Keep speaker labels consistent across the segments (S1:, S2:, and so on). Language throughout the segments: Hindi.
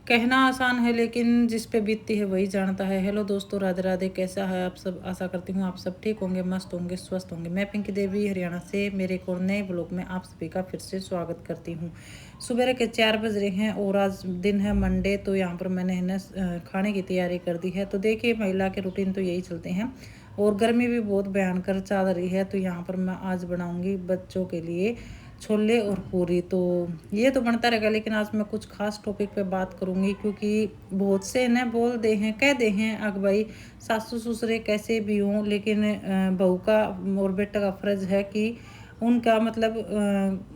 S1: कहना आसान है लेकिन जिस पे बीतती है वही जानता है। हेलो दोस्तों, राधे राधे। कैसा है आप सब? आशा करती हूँ आप सब ठीक होंगे, मस्त होंगे, स्वस्थ होंगे। मैं पिंकी देवी हरियाणा से मेरे एक और नए ब्लॉग में आप सभी का फिर से स्वागत करती हूँ। सुबह के 4 बज रहे हैं और आज दिन है मंडे। तो यहाँ पर मैंने है ना खाने की तैयारी कर दी है। तो देखिए, महिला के रूटीन तो यही चलते हैं और गर्मी भी बहुत भयंकर चल रही है। तो यहाँ पर मैं आज बनाऊँगी बच्चों के लिए छोले और पूरी। तो ये तो बनता रहेगा, लेकिन आज मैं कुछ खास टॉपिक पे बात करूँगी क्योंकि बहुत से न बोल दे हैं, कह दे हैं अग भाई सासू ससुरे कैसे भी हों, लेकिन बहू का और बेटा का फ़र्ज़ है कि उनका मतलब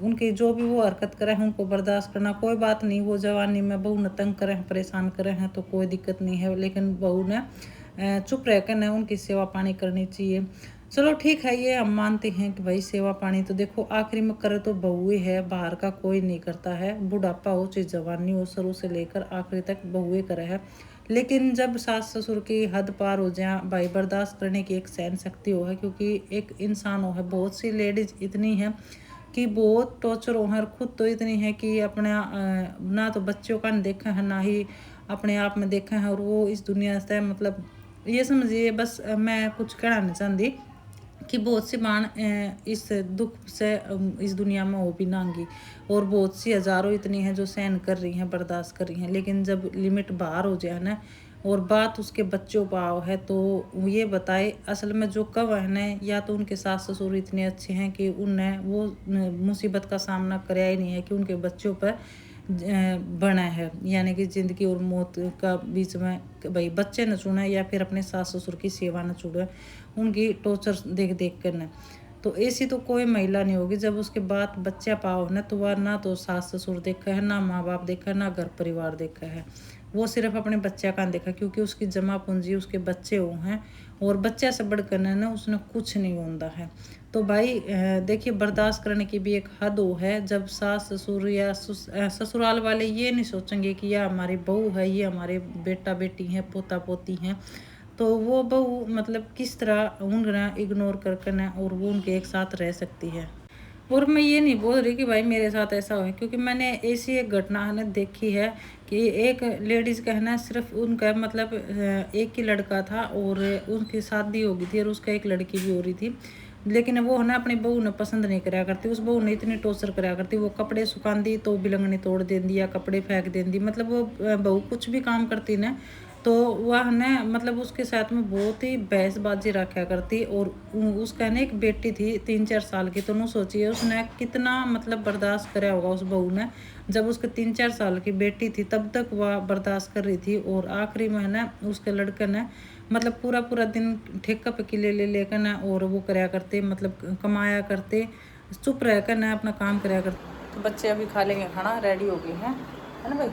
S1: उनकी जो भी वो हरकत करें उनको बर्दाश्त करना। कोई बात नहीं, वो जवानी में बहू न तंग करें, परेशान करें हैं तो कोई दिक्कत नहीं है, लेकिन बहू ने चुप रह कर न उनकी सेवा पानी करनी चाहिए। चलो ठीक है, ये हम मानते हैं कि भाई सेवा पानी तो देखो आखिरी में करे तो बहू ही है, बाहर का कोई नहीं करता है। बुढ़ापा हो चाहे जवानी हो, शुरू से लेकर आखिरी तक बहुए करे है। लेकिन जब सास ससुर की हद पार हो जाए भाई, बर्दाश्त करने की एक सहन शक्ति हो है, क्योंकि एक इंसान हो है। बहुत सी लेडीज इतनी है कि बहुत टॉर्चर हो है, और खुद तो इतनी है कि अपने ना तो बच्चों का देखा है ना ही अपने आप में देखा है, और वो इस दुनिया से मतलब ये समझिए बस मैं कुछ कहना नहीं चाहती कि बहुत सी मां इस दुख से इस दुनिया में हो भी नांगी, और बहुत सी हज़ारों इतनी हैं जो सहन कर रही हैं, बर्दाश्त कर रही हैं। लेकिन जब लिमिट बाहर हो जाए ना, और बात उसके बच्चों पाव है, तो ये बताए असल में जो कब है ना, या तो उनके सास ससुर इतने अच्छे हैं कि उन्हें वो मुसीबत का सामना कराया ही नहीं है कि उनके बच्चों पर बना है, यानी कि ज़िंदगी और मौत का बीच में भाई बच्चे न चुने या फिर अपने सास ससुर की सेवा न चुने, उनकी टॉर्चर देख देख कर न। तो ऐसी तो कोई महिला नहीं होगी जब उसके बाद बच्चा पाओ ना, तो वह ना तो सास ससुर देखा है, ना माँ बाप देखा है, ना घर परिवार देखा है। वो सिर्फ अपने बच्चा का देखा, क्योंकि उसकी जमा पूंजी उसके बच्चे हो हैं, और बच्चा से बढ़कर ना उसने कुछ नहीं होता है। तो भाई देखिए, बर्दाश्त करने की भी एक हद हो है। जब सास ससुर या ससुराल वाले ये नहीं सोचेंगे कि यह हमारी बहू है, ये हमारे बेटा बेटी हैं, पोता पोती हैं, तो वो बहू मतलब किस तरह उन्हें इग्नोर करके ना और वो उनके एक साथ रह सकती है। और मैं ये नहीं बोल रही कि भाई मेरे साथ ऐसा हो, क्योंकि मैंने ऐसी एक घटना है ना देखी है कि एक लेडीज़ का है ना, सिर्फ उनका मतलब एक ही लड़का था और उनकी शादी हो गई थी और उसका एक लड़की भी हो रही थी। लेकिन वो है ना अपनी बहू ने पसंद नहीं कराया करती, उस बहू ने इतनी टॉर्चर कराया करती, वो कपड़े सुखांदी तो बिलंगनी तोड़ देंदी या कपड़े फेंक देंदी। मतलब वो बहू कुछ भी काम करती ना, तो वह ने मतलब उसके साथ में बहुत ही बहसबाजी रखा करती। और उसका ना एक बेटी थी 3-4 साल की, तो सोचिए उसने कितना मतलब बर्दाश्त कराया होगा उस बहू ने। जब उसके 3-4 साल की बेटी थी तब तक वह बर्दाश्त कर रही थी, और आखिरी में ना उसके लड़के ने मतलब पूरा पूरा दिन ठेका पे किले ले लेकर ना और वो कराया करते, मतलब कमाया करते, चुप रह कर ना अपना काम कराया करते। तो बच्चे अभी खा लेंगे खाना, रेडी हो गए हैं, है ना भाई।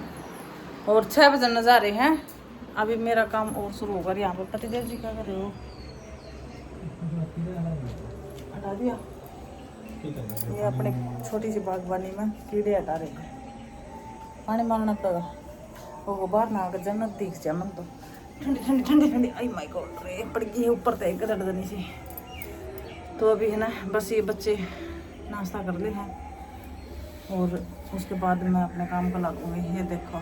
S1: और 6 बजे नज़ारे हैं, अभी मेरा काम और शुरू होगा। यहाँ पर पतिदेव जी क्या कर रहे हो? हटा दिया ये अपने छोटी सी बागवानी में कीड़े हटा रहे हैं, पानी मारना पड़ेगा। वो बाहर ना आकर जन्नत दिख जाए मन तो। ठंडी ठंडी ठंडी ठंडी, आई माय गॉड, रे पड़ गई है ऊपर तक गदड़दनी सी। तो अभी है ना बस ये बच्चे नाश्ता कर ले हैं और उसके बाद मैं अपने काम को लगूंगी। ये देखो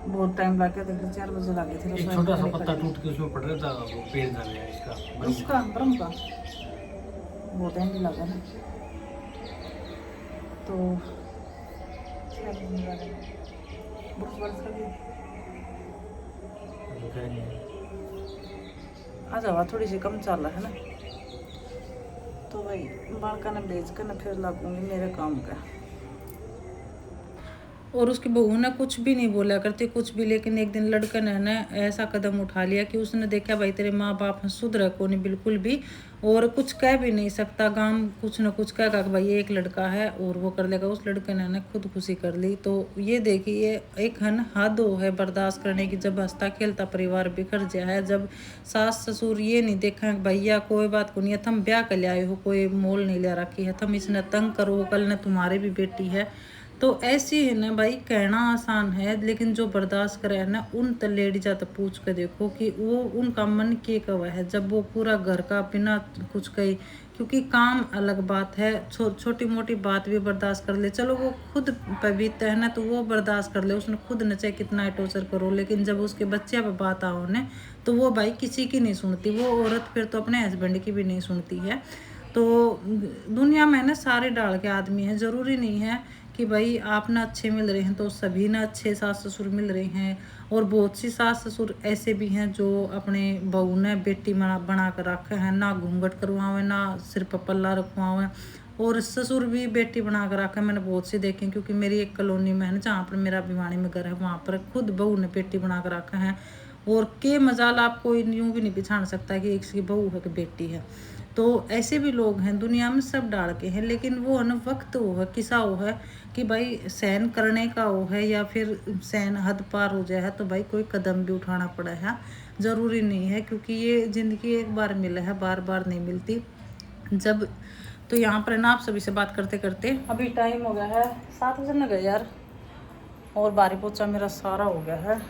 S1: बहुत टाइम लग गया, देखो 4 बजे लगे थे।
S2: एक छोटा सा पत्ता टूट के उसमें पड़ रहा था, वो पेड़ डाल गया इसका
S1: उसका ब्रह्म का बहुत टाइम भी लगा ना। तो आ जावा, थोड़ी सी कम चल रहा है ना, तो भाई बालका ने बेच कर ना फिर लगूंगी मेरे काम का। और उसकी बहू ने कुछ भी नहीं बोला करती, कुछ भी। लेकिन एक दिन लड़का ने ना ऐसा कदम उठा लिया कि उसने देखा भाई तेरे माँ बाप सुधर को नहीं बिल्कुल भी, और कुछ कह भी नहीं सकता। गांव कुछ ना कुछ कह कि भाई एक लड़का है और वो कर लेगा। उस लड़के ने ना खुदकुशी कर ली। तो ये देखिए एक हद है बर्दाश्त करने की। जब हंसता खेलता परिवार बिखर जाए है, जब सास ससुर ये नहीं देखा भैया कोई बात को नहीं है, थम ब्याह कर ले आए हो, कोई मोल नहीं ले रखी है, थम इसने तंग करो, कल ने तुम्हारी भी बेटी है। तो ऐसी है ना भाई, कहना आसान है लेकिन जो बर्दाश्त करे है ना, उन लेडीज तो पूछ कर देखो कि वो उनका मन के कवा है। जब वो पूरा घर का बिना कुछ कही क्योंकि काम अलग बात है, छोटी मोटी बात भी बर्दाश्त कर ले, चलो वो खुद पवित्र है ना तो वो बर्दाश्त कर ले, उसने खुद न चाहे कितना टॉर्चर करो, लेकिन जब उसके बच्चे पे बात आओ ने तो वो भाई किसी की नहीं सुनती, वो औरत फिर तो अपने हस्बैंड की भी नहीं सुनती है। तो दुनिया में ना सारे डाल के आदमी हैं, ज़रूरी नहीं है कि भाई आप ना अच्छे मिल रहे हैं तो सभी ना अच्छे सास ससुर मिल रहे हैं। और बहुत सी सास ससुर ऐसे भी हैं जो अपने बहू ने बेटी बना कर रखे हैं, ना घूंघट करवावे ना सिर पर पल्ला रखवावे, और ससुर भी बेटी बना कर रखे हैं। मैंने बहुत से देखे, क्योंकि मेरी एक कॉलोनी में है ना जहाँ पर मेरा भिवानी में घर है, वहाँ पर खुद बहू ने बेटी बना कर रखे हैं। और के मजाल आपको यूँ भी नहीं पहचान सकता कि एक की बहू है कि बेटी है। तो ऐसे भी लोग हैं दुनिया में, सब डाल के हैं, लेकिन वो है ना वक्त वो है किसा वो है कि भाई सहन करने का वो है, या फिर सहन हद पार हो जाए तो भाई कोई कदम भी उठाना पड़ा है। ज़रूरी नहीं है, क्योंकि ये ज़िंदगी एक बार मिला है, बार बार नहीं मिलती। जब तो यहाँ पर ना आप सभी से बात करते करते अभी टाइम हो गया है 7 बजे न गए यार, और बारी पोचा मेरा सारा हो गया है।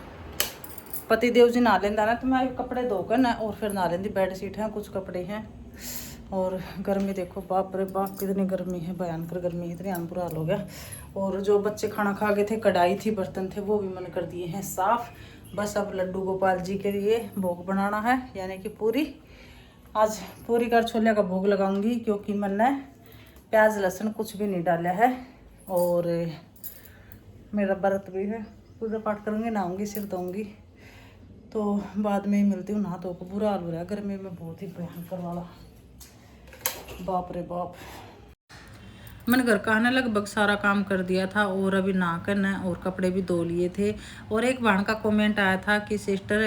S1: पति देव जी नहा लेंदा ना तो मैं कपड़े धोकर ना और फिर नहा लेंदी। बेड शीट है, कुछ कपड़े हैं, और गर्मी देखो बाप रे बाप कितनी गर्मी है, भयंकर गर्मी है, इतनी बुरा हाल हो गया। और जो बच्चे खाना खा गए थे, कढ़ाई थी, बर्तन थे, वो भी मैंने कर दिए हैं साफ। बस अब लड्डू गोपाल जी के लिए भोग बनाना है, यानी कि पूरी। आज पूरी कर छोले का भोग लगाऊंगी, क्योंकि मैंने प्याज लहसुन कुछ भी नहीं डाला है, और मेरा व्रत भी है। पूजा पाठ करूँगी, नहाऊंगी, सिर धोऊंगी, तो बाद में ही मिलती हूँ। नहा धो को बुरा हाल हो रहा है गर्मी में, बहुत ही भयंकर वाला, बाप रे बाप। मैंने घर का ना लगभग सारा काम कर दिया था, और अभी नहा कर ना और कपड़े भी धो लिए थे। और एक बहन का कमेंट आया था कि सिस्टर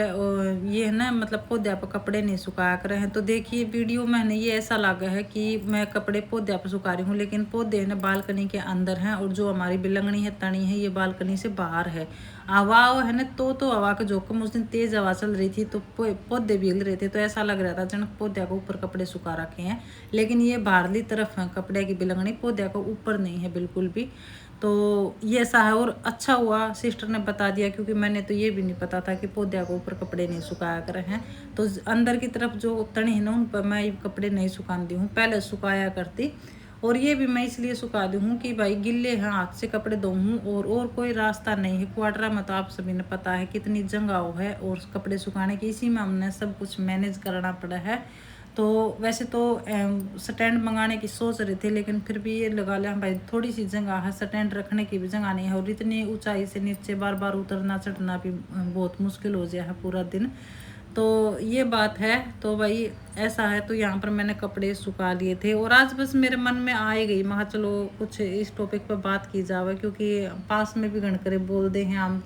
S1: ये है ना मतलब पौधे पर कपड़े नहीं सुखाया कर रहे हैं। तो देखिए वीडियो में ने ये ऐसा लगा है कि मैं कपड़े पौधे पर सुखा रही हूँ, लेकिन पौधे ना बालकनी के अंदर हैं, और जो हमारी बिलंगनी है, तनी है, ये बालकनी से बाहर है। हवा है ना तो हवा का जोखम, उस दिन तेज हवा चल रही थी तो पौधे भीग रहे थे, तो ऐसा लग रहा था जनक पौधे को ऊपर कपड़े सुखा रखे हैं। लेकिन ये बाहरली तरफ है कपड़े की बिलंगनी, पौधे को ऊपर नहीं है बिल्कुल भी। तो ये ऐसा है, और अच्छा हुआ सिस्टर ने बता दिया, क्योंकि मैंने तो ये भी नहीं पता था कि पौधे को ऊपर कपड़े नहीं सुखाया कर हैं। तो अंदर की तरफ जो तनी है ना उन पर मैं कपड़े नहीं सुखाती हूँ, पहले सुखाया करती। और ये भी मैं इसलिए सुखा दी हूँ कि भाई गिल्ले हैं, हाथ से कपड़े धोऊँ, और कोई रास्ता नहीं है। क्वार्टरा में तो आप सभी ने पता है कितनी जगह है, और कपड़े सुखाने की इसी में हमने सब कुछ मैनेज करना पड़ा है। तो वैसे तो स्टैंड मंगाने की सोच रहे थे, लेकिन फिर भी ये लगा लिया भाई थोड़ी सी जगह है, स्टैंड रखने की भी जगह नहीं है, और इतनी ऊंचाई से नीचे बार बार उतरना चढ़ना भी बहुत मुश्किल हो गया है पूरा दिन। तो ये बात है। तो भाई ऐसा है, तो यहाँ पर मैंने कपड़े सुखा लिए थे, और आज बस मेरे मन में आ ही गई, मैं चलो कुछ इस टॉपिक पर बात की जावे, क्योंकि पास में भी गणकरे बोलते हैं हम,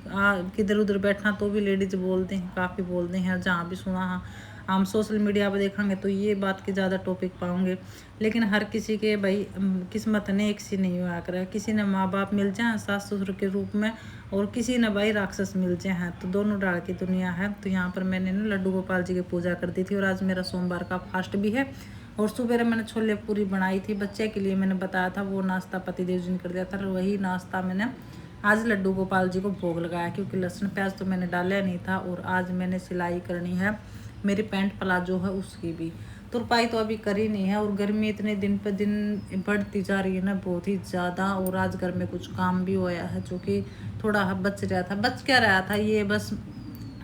S1: किधर उधर बैठना तो भी लेडीज बोलते हैं, काफ़ी बोलते हैं, जहाँ भी सुना हाँ हम सोशल मीडिया पर देखेंगे तो ये बात के ज़्यादा टॉपिक पाओगे। लेकिन हर किसी के भाई किस्मत ने एक सी नहीं हुआ कर, किसी ने माँ बाप मिल जाए सास ससुर के रूप में, और किसी ने भाई राक्षस मिल जाए हैं, तो दोनों डाल की दुनिया है। तो यहाँ पर मैंने ना लड्डू गोपाल जी की पूजा कर दी थी, और आज मेरा सोमवार का फास्ट भी है। और सुबह मैंने छोले पूरी बनाई थी बच्चे के लिए, मैंने बताया था वो नाश्ता पति देव जी ने कर दिया था, वही नाश्ता मैंने आज लड्डू गोपाल जी को भोग लगाया, क्योंकि लहसुन प्याज तो मैंने डाला नहीं था। और आज मैंने सिलाई करनी है मेरी पैंट प्लाजो है उसकी भी, तुरपाई तो अभी करी नहीं है। और गर्मी इतने दिन पे दिन बढ़ती जा रही है ना, बहुत ही ज़्यादा। और आज घर में कुछ काम भी होया है जो कि थोड़ा बच रहा था, बच क्या रहा था, ये बस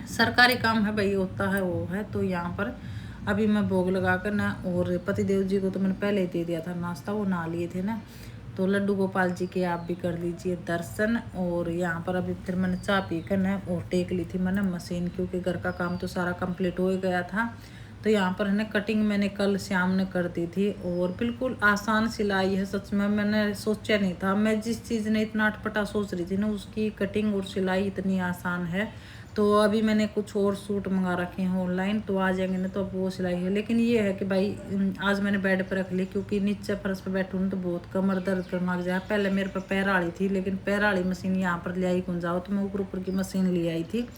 S1: सरकारी काम है भाई, होता है वो है। तो यहाँ पर अभी मैं भोग लगा कर ना, और पति देव जी को तो मैंने पहले ही दे दिया था नाश्ता, वो नहा लिए थे ना। तो लड्डू गोपाल जी के आप भी कर लीजिए दर्शन। और यहाँ पर अभी फिर मैंने चाय पी कर ना और टेक ली थी मैंने मशीन, क्योंकि घर का काम तो सारा कंप्लीट हो गया था। तो यहाँ पर है ना कटिंग मैंने कल शाम ने कर दी थी, और बिल्कुल आसान सिलाई है सच में, मैंने सोचा नहीं था। मैं जिस चीज़ ने इतना अटपटा सोच रही थी ना, उसकी कटिंग और सिलाई इतनी आसान है। तो अभी मैंने कुछ और सूट मंगा रखे हैं ऑनलाइन, तो आ जाएंगे ना, तो अब वो सिलाई है। लेकिन ये है कि भाई आज मैंने बेड पर रख ली, क्योंकि नीचे फर्श पर बैठूँ ना तो बहुत कमर दर्द करने लग जाए। पहले मेरे पर पैर वाली थी, लेकिन पैर वाली मशीन यहाँ पर ले आई कौन जाओ, तो मैं ऊपर ऊपर की मशीन ले आई थी।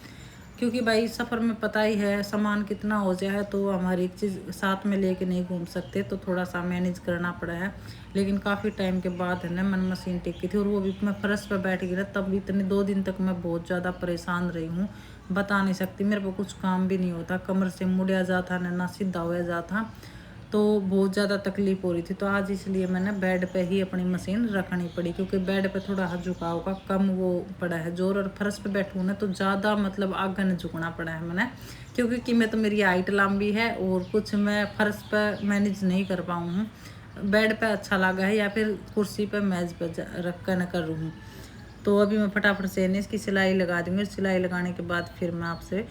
S1: क्योंकि भाई सफ़र में पता ही है सामान कितना हो जाए, तो हमारी एक चीज़ साथ में लेके नहीं घूम सकते, तो थोड़ा सा मैनेज करना पड़ा है। लेकिन काफ़ी टाइम के बाद है ना मन मशीन टेकी थी, और वो भी मैं फर्श पर बैठ गई ना, तब इतने 2 दिन तक मैं बहुत ज़्यादा परेशान रही हूँ, बता नहीं सकती। मेरे को कुछ काम भी नहीं होता, कमर से मुड़िया जाता ना सीधा होया जाता। तो बहुत ज़्यादा तकलीफ़ हो रही थी। तो आज इसलिए मैंने बेड पे ही अपनी मशीन रखनी पड़ी, क्योंकि बेड पे थोड़ा हाथ झुकाव का कम वो पड़ा है जोर, और फर्श पे बैठूँ ना तो ज़्यादा मतलब आगे न झुकना पड़ा है मैंने, क्योंकि कि मैं तो मेरी हाइट लंबी है और कुछ मैं फर्श पर मैनेज नहीं कर पाऊँ हूँ। बेड पे अच्छा लगा है या फिर कुर्सी पे मेज़ पे रख कर न कर हूँ। तो अभी मैं फटाफट से इसकी सिलाई लगा दूँगी। सिलाई लगाने के बाद फिर मैं आपसे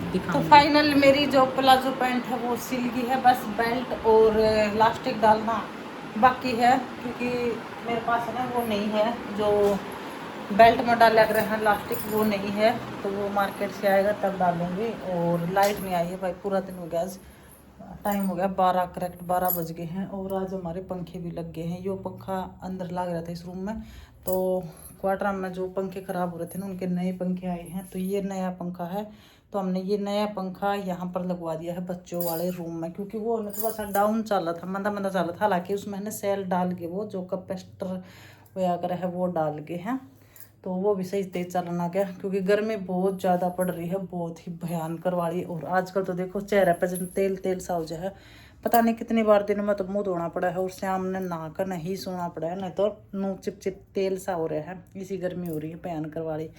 S1: दिखाऊंगी। तो फाइनल मेरी जो प्लाजो पैंट है वो सिल गई है, बस बेल्ट और लास्टिक डालना बाकी है, क्योंकि मेरे पास है ना वो नहीं है जो बेल्ट में डाल लग रहे हैं लास्टिक, वो नहीं है, तो वो मार्केट से आएगा तब डालूंगी। और लाइट नहीं आई है भाई, पूरा दिन हो गया, आज टाइम हो गया 12 करेक्ट 12 बज गए हैं। और आज हमारे पंखे भी लग गए हैं। यो पंखा अंदर लग रहा था इस रूम में, तो क्वार्टर में जो पंखे ख़राब हो रहे थे ना उनके नए पंखे आए हैं, तो ये नया पंखा है। तो हमने ये नया पंखा यहाँ पर लगवा दिया है बच्चों वाले रूम में, क्योंकि वो थोड़ा सा डाउन चल रहा था, मंदा मंदा चल रहा था। हालांकि उसमें है सेल डाल के वो जो कैपेसिटर वगैरह है वो डाल के हैं, तो वो भी सही तेज चलना गया, क्योंकि गर्मी बहुत ज़्यादा पड़ रही है, बहुत ही भयंकर वाली। और आजकल तो देखो चेहरे पर जब तेल तेल सा हो जाए, पता नहीं कितनी बार दिन में तो मुँह धोना पड़ा है, और शाम ने नहा कर नहीं सोना पड़ा है, नहीं तो मुँह चिप चिप तेल सा हो रहा है, इसी गर्मी हो रही है भयंकर वाली।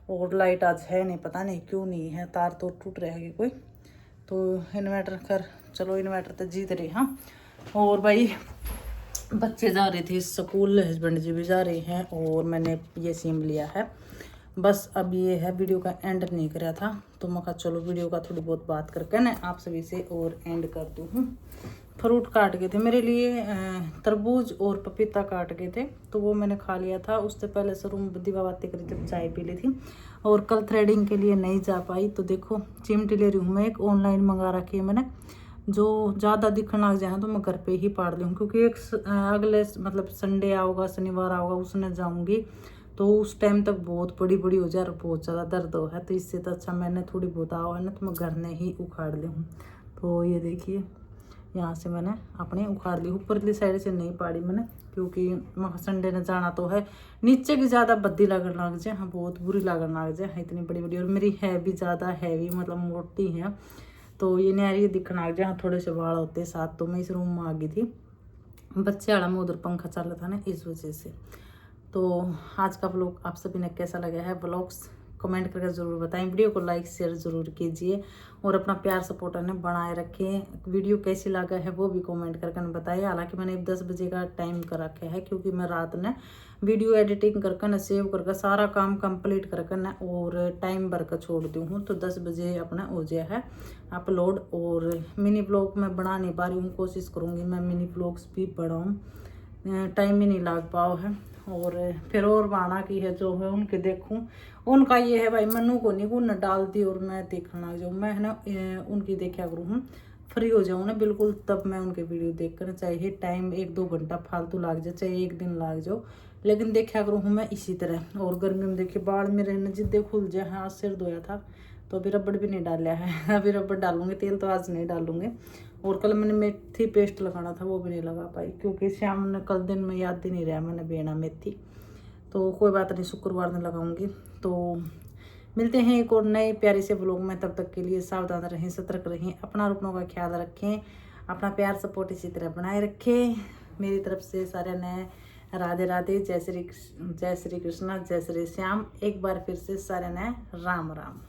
S1: और लाइट आज है नहीं, पता नहीं क्यों नहीं है, तार तो टूट रहेगी कोई। तो इन्वर्टर कर, चलो इन्वर्टर तो जीत रही। हाँ, और भाई बच्चे जा रहे थे स्कूल, हस्बैंड जी भी जा रहे हैं, और मैंने ये सिम लिया है। बस अब ये है, वीडियो का एंड नहीं कराया था, तो मैं कहा चलो वीडियो का थोड़ी बहुत बात करके ना आप सभी से और एंड कर दूँ। फ्रूट काट गए थे मेरे लिए, तरबूज और पपीता काट गए थे, तो वो मैंने खा लिया था। उससे पहले शोरूम दीवा बातें करी थी, चाय पी ली थी। और कल थ्रेडिंग के लिए नहीं जा पाई, तो देखो चिमटी ले रही हूँ मैं, एक ऑनलाइन मंगा रखी है मैंने, जो ज़्यादा दिखने लग जाए तो मैं घर पे ही पाड़ लूँ, क्योंकि एक अगले मतलब संडे आओगा, शनिवार आओगा, उसने जाऊँगी तो उस टाइम तक बहुत बड़ी बड़ी हो जाए और बहुत ज़्यादा दर्द हो है। तो इससे तो अच्छा मैंने थोड़ी बहुत आओ है ना तो मैं घर में ही उखाड़ ली हूँ। तो ये देखिए यहाँ से मैंने अपने उखाड़ ली, ऊपरली साइड से नहीं पाड़ी मैंने, क्योंकि संडे ने जाना तो है। नीचे की ज़्यादा बद्दी लगन लग जाए, हाँ बहुत बुरी लगन लग जाए, इतनी बड़ी बड़ी, और मेरी है भी ज़्यादा हैवी, मतलब मोटी है, तो ये नारी दिखना आ जाए, थोड़े से बाल होते साथ। तो मैं इस रूम में आ गई थी, बच्चे वाला में उधर पंखा चल रहा था ना, इस वजह से। तो आज का ब्लॉग आप सभी ने कैसा लगा है, ब्लॉग्स कमेंट करके ज़रूर बताएं, वीडियो को लाइक शेयर ज़रूर कीजिए, और अपना प्यार सपोर्ट ने बनाए रखें। वीडियो कैसी लगा है वो भी कमेंट करके बताइए। हालांकि मैंने 10 बजे का टाइम कर रखा है, क्योंकि मैं रात ने वीडियो एडिटिंग करके न सेव करके सारा काम कंप्लीट करके न और टाइम भर कर छोड़ दी हूँ, तो 10 बजे अपना हो गया है अपलोड। और मिनी ब्लॉग मैं बना नहीं पा रही हूँ, कोशिश करूँगी मैं मिनी ब्लॉग्स भी बढ़ाऊँ, टाइम ही नहीं लग पाओ है। और फिर और बाना की है जो है उनके देखूं, उनका ये है भाई मनु को नहीं गुन डाल दी और मैं देखना जो मैं है ना उनकी देखा करूँ, फ्री हो जाऊँ ना बिल्कुल, तब मैं उनके वीडियो देख कर, चाहे टाइम 1-2 घंटा फालतू लग जाए, चाहे एक दिन लग जाओ, लेकिन देखा करूँ मैं इसी तरह। और गर्मी में देखिए बाल मेरे न जिद्दे खुल जाए, हाँ सिर धोया था तो अभी रबड़ भी नहीं डाला है, अभी रबड़ डालूंगी, तेल तो आज नहीं डालूंगी। और कल मैंने मेथी पेस्ट लगाना था, वो भी नहीं लगा पाई, क्योंकि शाम ने कल दिन में याद ही नहीं रहा मैंने बेना मेथी। तो कोई बात नहीं, शुक्रवार में लगाऊंगी। तो मिलते हैं एक और नए प्यारे से ब्लॉग में, तब तक के लिए सावधान रहें, सतर्क रहें, अपना अपनों का ख्याल रखें, अपना प्यार सपोर्ट इसी तरह बनाए रखें। मेरी तरफ से सारे नए राधे राधे, जय श्री कृष्ण, जय श्री कृष्ण, जय श्री श्याम। एक बार फिर से सारे नए राम राम।